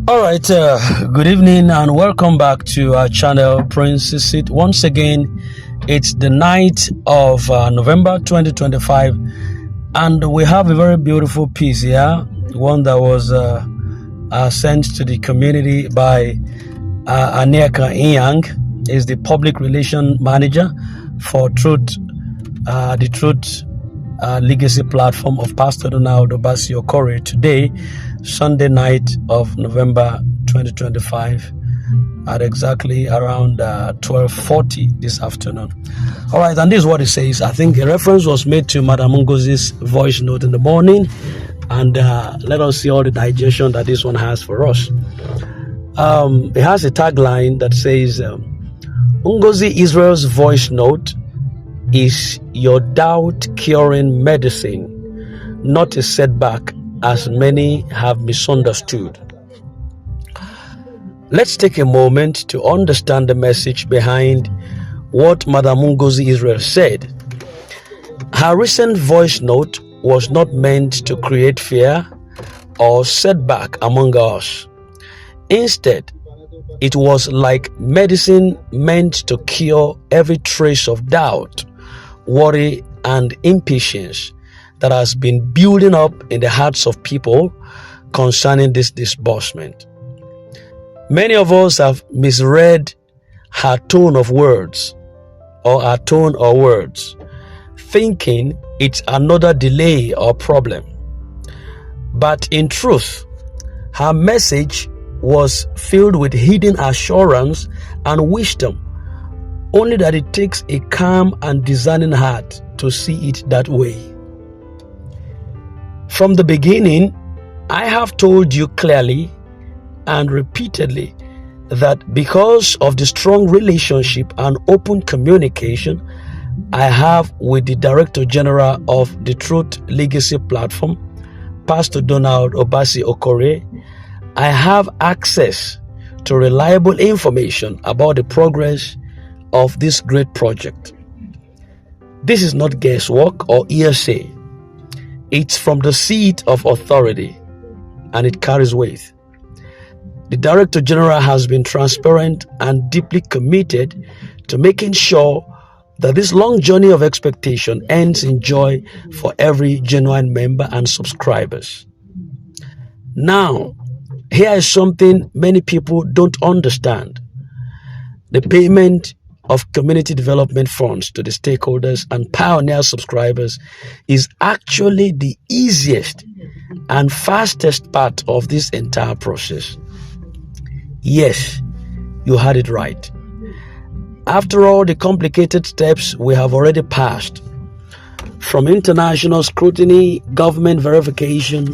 All right, good evening and welcome back to our channel, Prince's Seat. Once again, it's the night of November 2025, and we have a very beautiful piece here, one that was sent to the community by Aniaka Inyang, is the public relation manager for the Truth Legacy platform of Pastor Donald Obasi Okore today, Sunday night of November 2025 at exactly around 12:40 this afternoon. All right, and this is what it says. I think a reference was made to Madam Ngozi's voice note in the morning, and let us see all the digestion that this one has for us. It has a tagline that says, Ngozi Israel's voice note is your doubt-curing medicine, not a setback, as many have misunderstood. Let's take a moment to understand the message behind what Madam Ngozi Israel said. Her recent voice note was not meant to create fear or setback among us. Instead, it was like medicine meant to cure every trace of doubt, worry, and impatience that has been building up in the hearts of people concerning this disbursement. Many of us have misread her tone of words or her tone or words, thinking it's another delay or problem. But in truth, her message was filled with hidden assurance and wisdom, only that it takes a calm and discerning heart to see it that way. From the beginning, I have told you clearly and repeatedly that because of the strong relationship and open communication I have with the Director General of the Truth Legacy Platform, Pastor Donald Obasi Okore, I have access to reliable information about the progress of this great project. This is not guesswork or hearsay. It's from the seat of authority, and it carries weight. The Director General has been transparent and deeply committed to making sure that this long journey of expectation ends in joy for every genuine member and subscribers. Now, here is something many people don't understand. The payment of community development funds to the stakeholders and pioneer subscribers is actually the easiest and fastest part of this entire process. Yes, you had it right. After all the complicated steps we have already passed, from international scrutiny, government verification,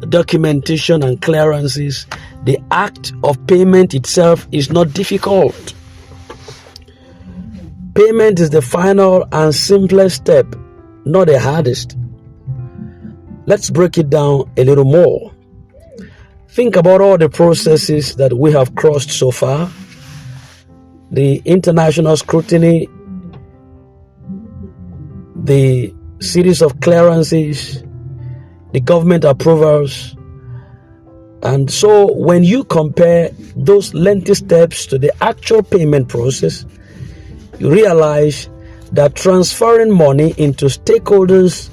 documentation and clearances, the act of payment itself is not difficult. Payment is the final and simplest step, not the hardest. Let's break it down a little more. Think about all the processes that we have crossed so far: the international scrutiny, the series of clearances, the government approvals. And so when you compare those lengthy steps to the actual payment process, you realize that transferring money into stakeholders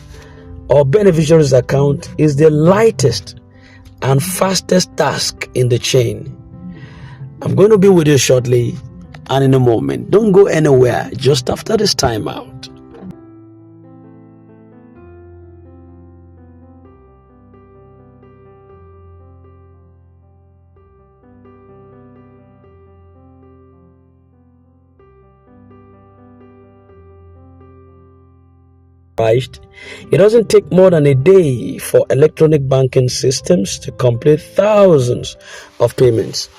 or beneficiaries' account is the lightest and fastest task in the chain. I'm going to be with you shortly and in a moment. Don't go anywhere just after this timeout. It doesn't take more than a day for electronic banking systems to complete thousands of payments.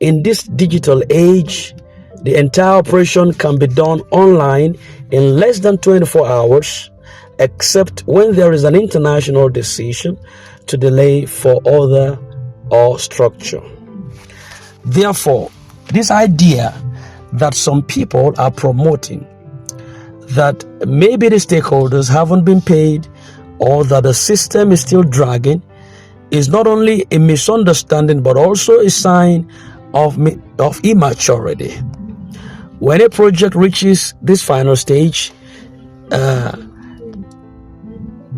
In this digital age, the entire operation can be done online in less than 24 hours, except when there is an international decision to delay for order or structure. Therefore, this idea that some people are promoting, that maybe the stakeholders haven't been paid or that the system is still dragging, is not only a misunderstanding but also a sign of immaturity. When a project reaches this final stage,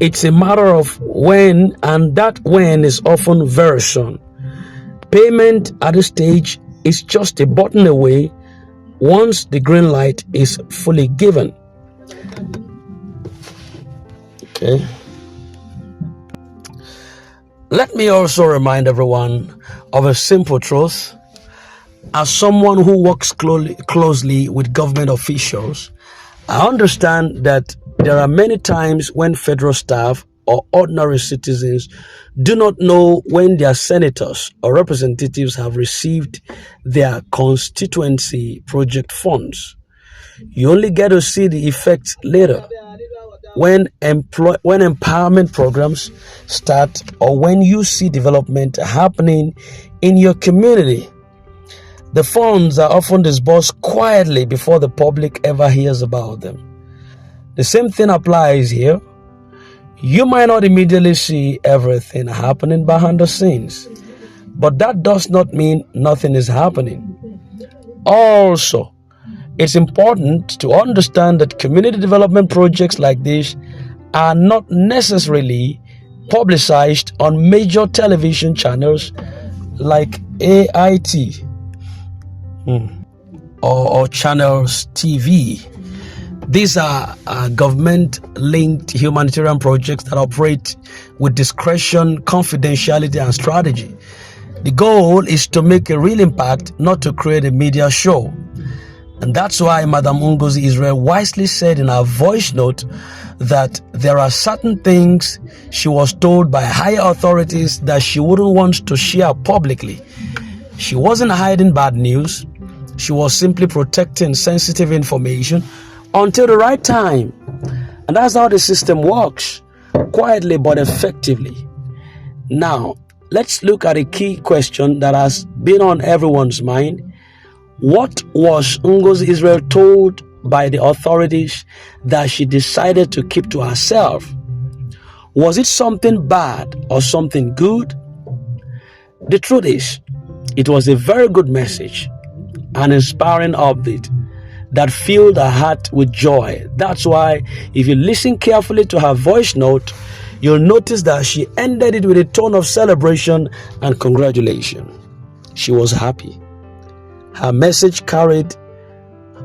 it's a matter of when, and that when is often very soon. Payment at this stage is just a button away once the green light is fully given. Okay. Let me also remind everyone of a simple truth. As someone who works closely with government officials, I understand that there are many times when federal staff or ordinary citizens do not know when their senators or representatives have received their constituency project funds. You only get to see the effects later, when empowerment programs start or when you see development happening in your community. The funds are often disbursed quietly before the public ever hears about them. The same thing applies here. You might not immediately see everything happening behind the scenes, but that does not mean nothing is happening. Also, it's important to understand that community development projects like this are not necessarily publicized on major television channels like AIT or Channels TV. These are government-linked humanitarian projects that operate with discretion, confidentiality, and strategy. The goal is to make a real impact, not to create a media show. And that's why Madam Ngozi Israel wisely said in her voice note that there are certain things she was told by higher authorities that she wouldn't want to share publicly. She wasn't hiding bad news. She was simply protecting sensitive information until the right time. And that's how the system works, quietly but effectively. Now, let's look at a key question that has been on everyone's mind. What was Ngozi Israel told by the authorities that she decided to keep to herself? Was it something bad or something good? The truth is, it was a very good message, an inspiring update that filled her heart with joy. That's why, if you listen carefully to her voice note, you'll notice that she ended it with a tone of celebration and congratulation. She was happy. Her message carried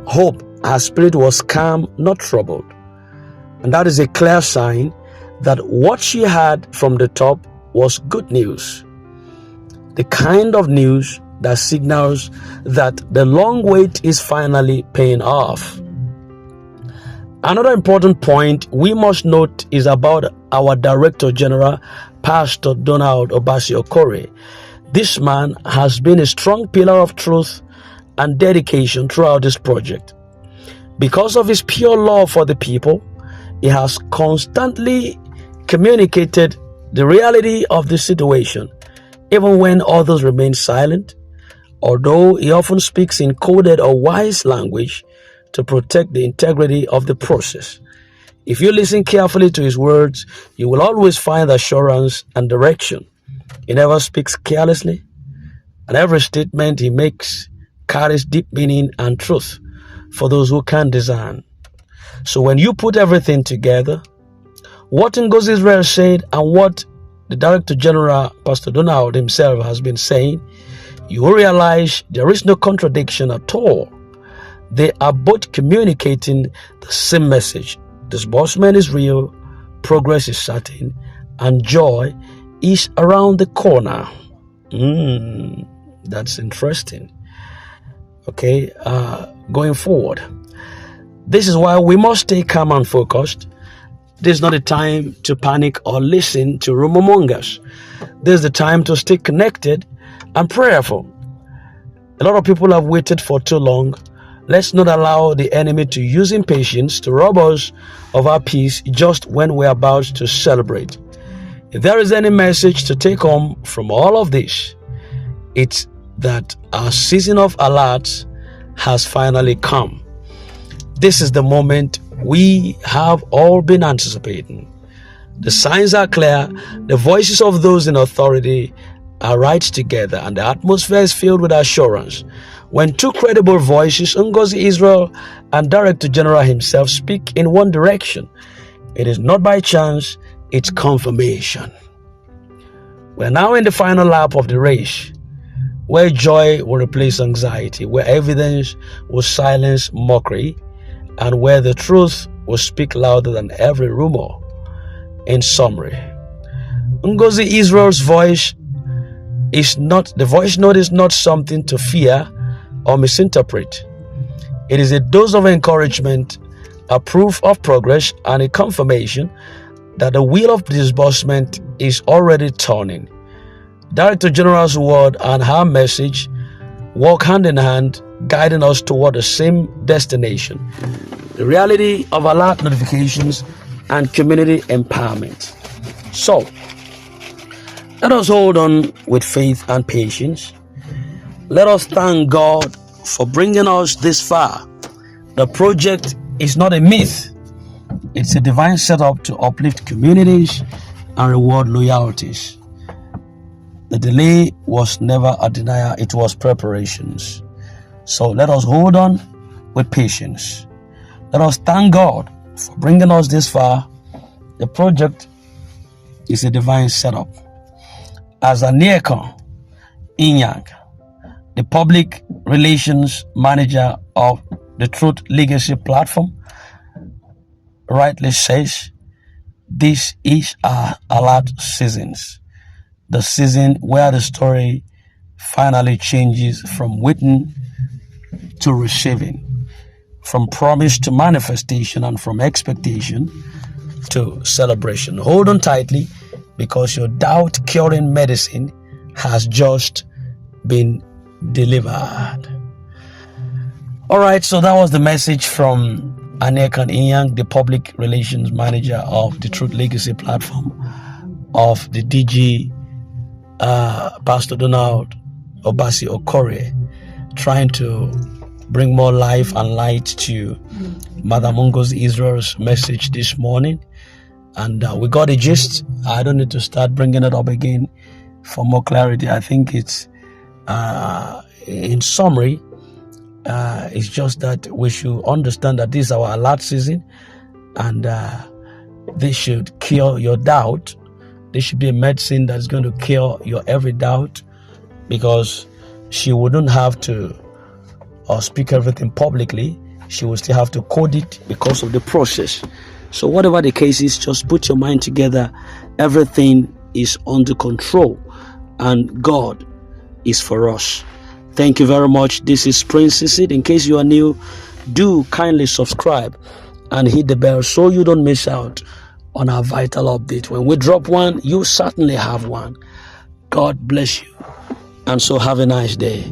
hope. Her spirit was calm, not troubled. And that is a clear sign that what she had from the top was good news. The kind of news that signals that the long wait is finally paying off. Another important point we must note is about our Director General, Pastor Donald Obasi Okore. This man has been a strong pillar of truth and dedication throughout this project. Because of his pure love for the people, he has constantly communicated the reality of the situation, even when others remain silent, although he often speaks in coded or wise language to protect the integrity of the process. If you listen carefully to his words, you will always find assurance and direction. He never speaks carelessly, and every statement he makes carries deep meaning and truth for those who can discern. So when you put everything together, what Ngozi Israel said and what the Director General, Pastor Donald himself, has been saying, you will realize there is no contradiction at all. They are both communicating the same message. Disbursement is real, progress is certain, and joy is around the corner. That's interesting. Okay, going forward, this is why we must stay calm and focused. This is not a time to panic or listen to rumor mongers. This is the time to stay connected and prayerful. A lot of people have waited for too long. Let's not allow the enemy to use impatience to rob us of our peace just when we're about to celebrate. If there is any message to take home from all of this, it's that our season of alerts has finally come. This is the moment we have all been anticipating. The signs are clear. The voices of those in authority are right together, and the atmosphere is filled with assurance. When two credible voices, Ngozi Israel and Director General himself, speak in one direction, it is not by chance, it's confirmation. We're now in the final lap of the race, where joy will replace anxiety, where evidence will silence mockery, and where the truth will speak louder than every rumor. In summary, Ngozi Israel's voice note is not something to fear or misinterpret. It is a dose of encouragement, a proof of progress, and a confirmation that the wheel of disbursement is already turning. Director General's word and her message walk hand in hand, guiding us toward the same destination: the reality of alert notifications and community empowerment. So, let us hold on with faith and patience. Let us thank God for bringing us this far. The project is not a myth. It's a divine setup to uplift communities and reward loyalties. The delay was never a denial, it was preparations. So let us hold on with patience. Let us thank God for bringing us this far. The project is a divine setup. As Anieka Inyang, the public relations manager of the Truth Legacy platform, rightly says, this is our alert seasons. The season where the story finally changes from waiting to receiving, from promise to manifestation, and from expectation to celebration. Hold on tightly, because your doubt-curing medicine has just been delivered. All right, so that was the message from Anieka Inyang, the public relations manager of the Truth Legacy platform, of the DG Pastor Donald Obasi Okore, trying to bring more life and light to Madam Ngozi Israel's message this morning. And we got a gist. I don't need to start bringing it up again for more clarity. I think it's, in summary, it's just that we should understand that this is our alert season, and this should cure your doubt. This should be a medicine that's going to cure your every doubt, because she wouldn't have to speak everything publicly. She will still have to code it because of the process. So whatever the case is, just put your mind together. Everything is under control, and God is for us. Thank you very much. This is Prince Sisid. In case you are new, do kindly subscribe and hit the bell so you don't miss out on our vital update. When we drop one, you certainly have one. God bless you, and so have a nice day.